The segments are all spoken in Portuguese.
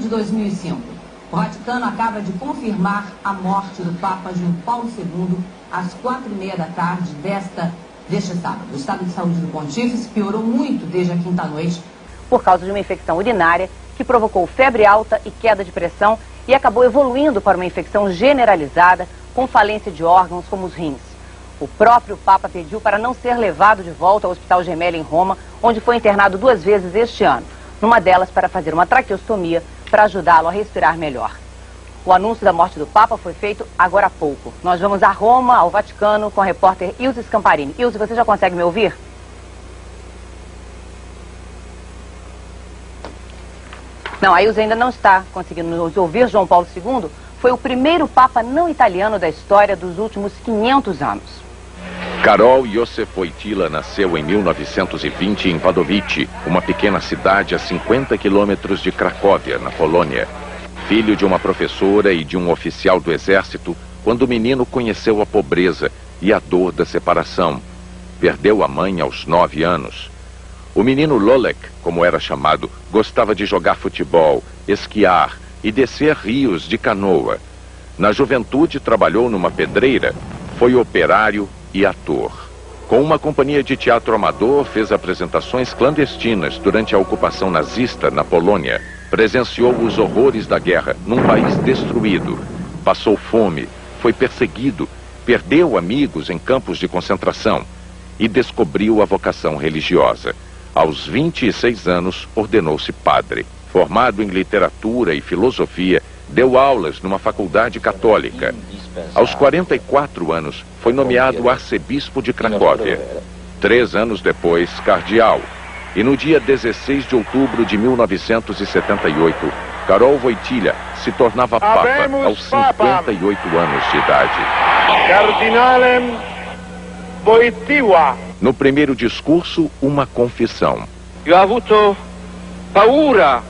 de 2005. O Vaticano acaba de confirmar a morte do Papa João Paulo II às 4h30 da tarde deste sábado. O estado de saúde do pontífice piorou muito desde a quinta-noite por causa de uma infecção urinária que provocou febre alta e queda de pressão e acabou evoluindo para uma infecção generalizada com falência de órgãos como os rins. O próprio Papa pediu para não ser levado de volta ao Hospital Gemelli em Roma, onde foi internado 2 vezes este ano, numa delas para fazer uma traqueostomia para ajudá-lo a respirar melhor. O anúncio da morte do Papa foi feito agora há pouco. Nós vamos a Roma, ao Vaticano, com a repórter Ilse Scamparini. Ilse, você já consegue me ouvir? Não, a Ilse ainda não está conseguindo nos ouvir. João Paulo II foi o primeiro Papa não italiano da história dos últimos 500 anos. Karol Józef Wojtyła nasceu em 1920 em Wadowice, uma pequena cidade a 50 quilômetros de Cracóvia, na Polônia. Filho de uma professora e de um oficial do exército, quando o menino conheceu a pobreza e a dor da separação. Perdeu a mãe aos 9 anos. O menino Lolek, como era chamado, gostava de jogar futebol, esquiar e descer rios de canoa. Na juventude trabalhou numa pedreira, foi operário e ator. Com uma companhia de teatro amador, fez apresentações clandestinas durante a ocupação nazista na Polônia. Presenciou os horrores da guerra num país destruído. Passou fome, foi perseguido, perdeu amigos em campos de concentração e descobriu a vocação religiosa. Aos 26 anos, ordenou-se padre. Formado em literatura e filosofia, deu aulas numa faculdade católica. Aos 44 anos, foi nomeado arcebispo de Cracóvia. 3 anos depois, cardeal. E no dia 16 de outubro de 1978, Karol Wojtyła se tornava papa aos 58 anos de idade. Cardinalem Wojtyła. No primeiro discurso, uma confissão. Eu avuto paura.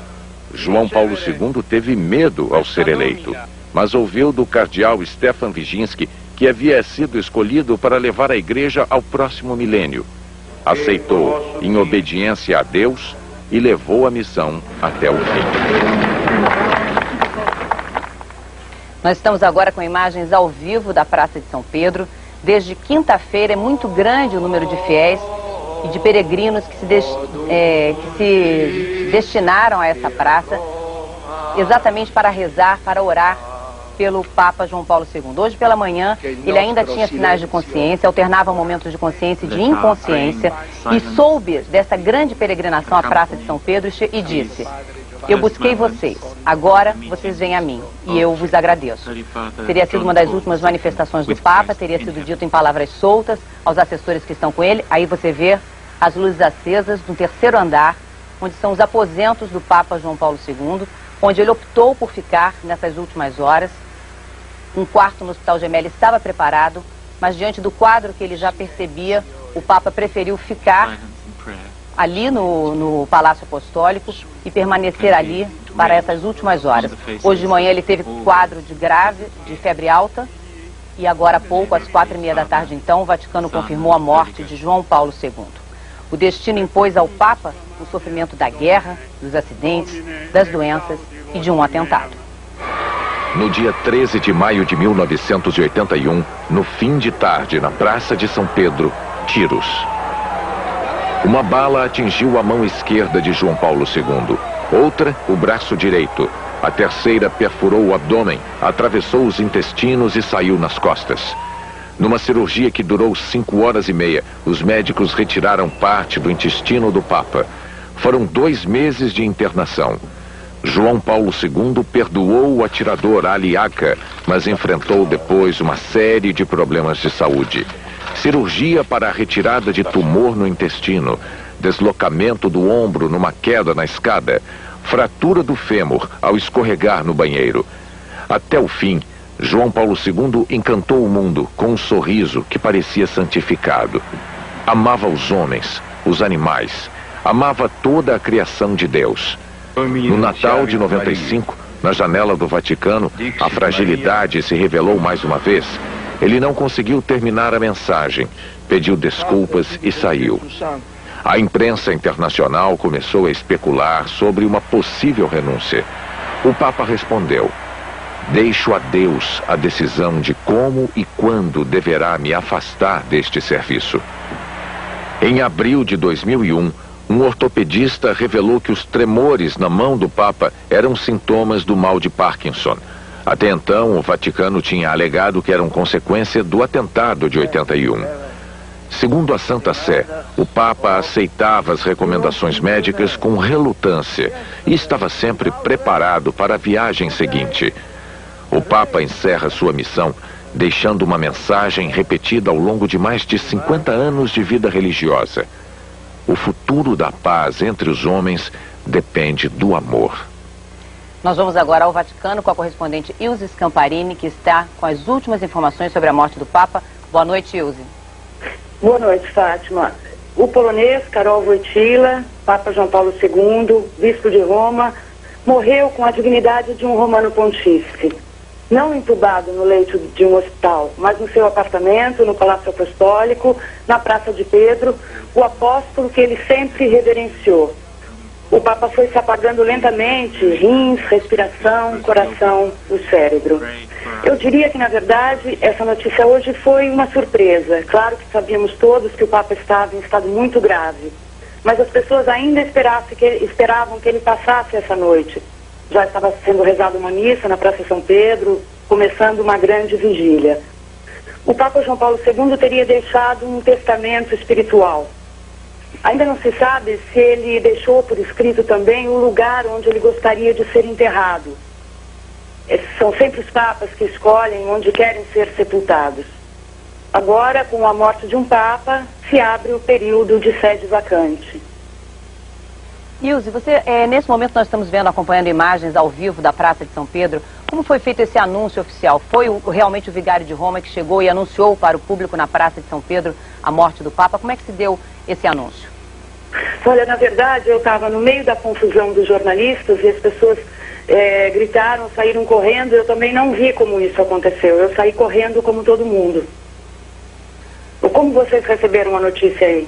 João Paulo II teve medo ao ser eleito, mas ouviu do cardeal Stefan Wyszynski que havia sido escolhido para levar a igreja ao próximo milênio. Aceitou em obediência a Deus e levou a missão até o fim. Nós estamos agora com imagens ao vivo da Praça de São Pedro. Desde quinta-feira é muito grande o número de fiéis e de peregrinos que se destinaram a essa praça exatamente para rezar, para orar pelo Papa João Paulo II. Hoje pela manhã ele ainda tinha sinais de consciência, alternava momentos de consciência e de inconsciência e soube dessa grande peregrinação à Praça de São Pedro e disse: eu busquei vocês, agora vocês vêm a mim e eu vos agradeço. Teria sido uma das últimas manifestações do Papa, teria sido dito em palavras soltas aos assessores que estão com ele. Aí você vê as luzes acesas no 3º andar, onde são os aposentos do Papa João Paulo II, onde ele optou por ficar nessas últimas horas. Um quarto no Hospital Gemelli estava preparado, mas diante do quadro que ele já percebia, o Papa preferiu ficar ali no Palácio Apostólico e permanecer ali para essas últimas horas. Hoje de manhã ele teve quadro de febre alta, e agora há pouco, às 4h30 da tarde, então, o Vaticano confirmou a morte de João Paulo II. O destino impôs ao Papa o sofrimento da guerra, dos acidentes, das doenças e de um atentado. No dia 13 de maio de 1981, no fim de tarde, na Praça de São Pedro, tiros. Uma bala atingiu a mão esquerda de João Paulo II, outra, o braço direito. A terceira perfurou o abdômen, atravessou os intestinos e saiu nas costas. Numa cirurgia que durou 5 horas e meia, os médicos retiraram parte do intestino do Papa. Foram 2 meses de internação. João Paulo II perdoou o atirador Ali Aka, mas enfrentou depois uma série de problemas de saúde. Cirurgia para a retirada de tumor no intestino, deslocamento do ombro numa queda na escada, fratura do fêmur ao escorregar no banheiro. Até o fim, João Paulo II encantou o mundo com um sorriso que parecia santificado. Amava os homens, os animais, amava toda a criação de Deus. No Natal de 95, na janela do Vaticano, a fragilidade se revelou mais uma vez. Ele não conseguiu terminar a mensagem, pediu desculpas e saiu. A imprensa internacional começou a especular sobre uma possível renúncia. O Papa respondeu: deixo a Deus a decisão de como e quando deverá me afastar deste serviço. Em abril de 2001, um ortopedista revelou que os tremores na mão do Papa eram sintomas do mal de Parkinson. Até então, o Vaticano tinha alegado que eram consequência do atentado de 81. Segundo a Santa Sé, o Papa aceitava as recomendações médicas com relutância e estava sempre preparado para a viagem seguinte. O Papa encerra sua missão deixando uma mensagem repetida ao longo de mais de 50 anos de vida religiosa. O futuro da paz entre os homens depende do amor. Nós vamos agora ao Vaticano com a correspondente Ilse Scamparini, que está com as últimas informações sobre a morte do Papa. Boa noite, Ilse. Boa noite, Fátima. O polonês Karol Wojtyła, Papa João Paulo II, bispo de Roma, morreu com a dignidade de um romano pontífice. Não entubado no leito de um hospital, mas no seu apartamento, no Palácio Apostólico, na Praça de Pedro, o apóstolo que ele sempre reverenciou. O Papa foi se apagando lentamente, rins, respiração, coração, o cérebro. Eu diria que, na verdade, essa notícia hoje foi uma surpresa. Claro que sabíamos todos que o Papa estava em estado muito grave, mas as pessoas ainda esperavam que ele passasse essa noite. Já estava sendo rezada uma missa na Praça São Pedro, começando uma grande vigília. O Papa João Paulo II teria deixado um testamento espiritual. Ainda não se sabe se ele deixou por escrito também o lugar onde ele gostaria de ser enterrado. São sempre os papas que escolhem onde querem ser sepultados. Agora, com a morte de um papa, se abre o período de sede vacante. Ilse, nesse momento nós estamos acompanhando imagens ao vivo da Praça de São Pedro. Como foi feito esse anúncio oficial? Foi realmente o vigário de Roma que chegou e anunciou para o público na Praça de São Pedro a morte do Papa? Como é que se deu esse anúncio? Olha, na verdade, eu estava no meio da confusão dos jornalistas e as pessoas gritaram, saíram correndo. Eu também não vi como isso aconteceu. Eu saí correndo como todo mundo. Como vocês receberam a notícia aí?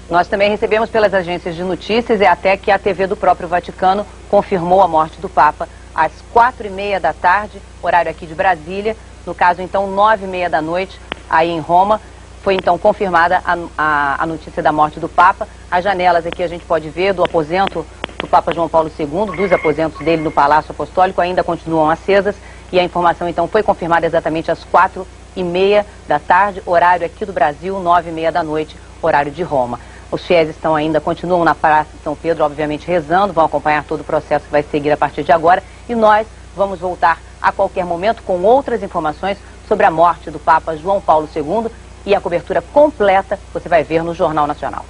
Nós também recebemos pelas agências de notícias e até que a TV do próprio Vaticano confirmou a morte do Papa às 4h30 da tarde, horário aqui de Brasília. No caso, então, 9h30 da noite, aí em Roma. Foi então confirmada a notícia da morte do Papa. As janelas aqui a gente pode ver do aposento do Papa João Paulo II, dos aposentos dele no Palácio Apostólico, ainda continuam acesas. E a informação então foi confirmada exatamente às 4h30 da tarde, horário aqui do Brasil, 9h30 da noite, horário de Roma. Os fiéis continuam na Praça de São Pedro, obviamente rezando, vão acompanhar todo o processo que vai seguir a partir de agora. E nós vamos voltar a qualquer momento com outras informações sobre a morte do Papa João Paulo II. E a cobertura completa você vai ver no Jornal Nacional.